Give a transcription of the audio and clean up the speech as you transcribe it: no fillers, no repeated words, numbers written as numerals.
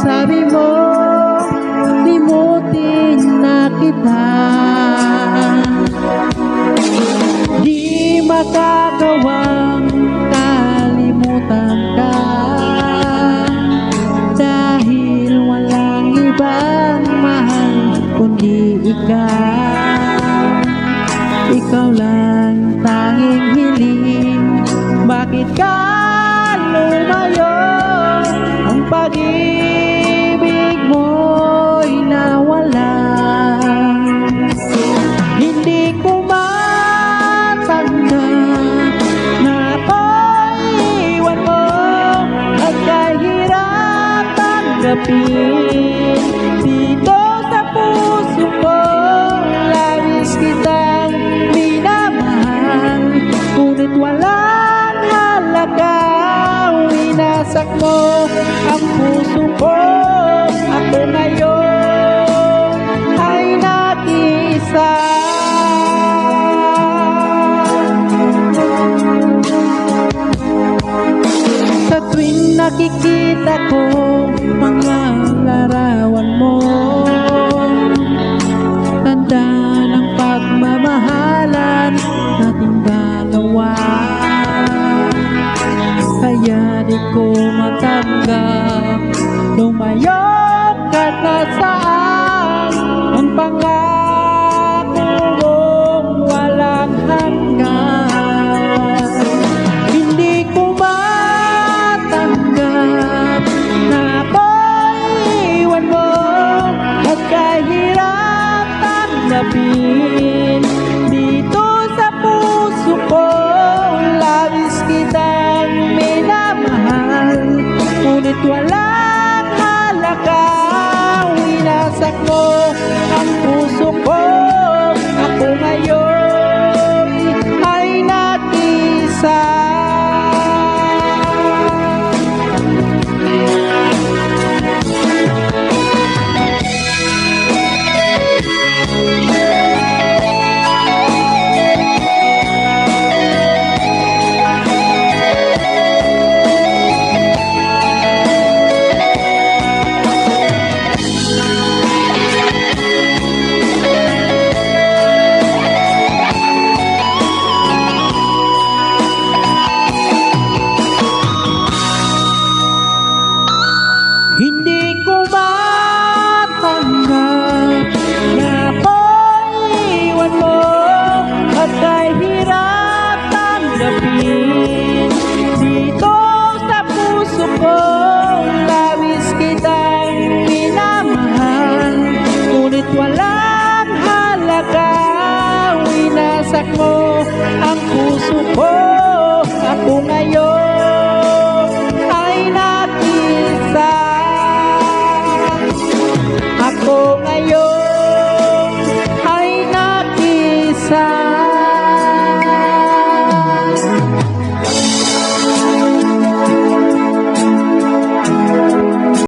Sabi mo, limutin na kita. Di makagawang kalimutan ka, dahil walang ibang mahal kundi ikaw. Ikaw lang tanging hiling. Bakit ka lumayo? Ang pag-ibig mo'y nawala. Hindi ko matanggap na ako'y iwan mo at kahirap tanggapin. Dito sa puso ko, labis kitang minamahal, ngunit walang halaga. Winasak mo ang puso ko. Ako ngayon ay nag-iisa. Sa tuwing nakikita ko mga larawan mo, tanda ng pagmamahalan nating dalawa. Kaya di ko matanggap lumayo ka na saan. Ang pangako mong walang hanggan. Hindi ko matanggap na ako'y iwan mo at kahirap tanggapin. Dito sa puso ko, labis kitang minamahal, ngunit walang halaga. Winasak mo ang puso ko. Ako ngayon ay nag-isa. Hindi ko matanggap na ako'y iwan mo at kahirap tanggapin. Dito sa puso ko, labis kitang minamahal, ngunit walang halaga. Winasak mo ang puso ko. Ako ngayon ay nag-isa. Ako ngayon ay nag-isa.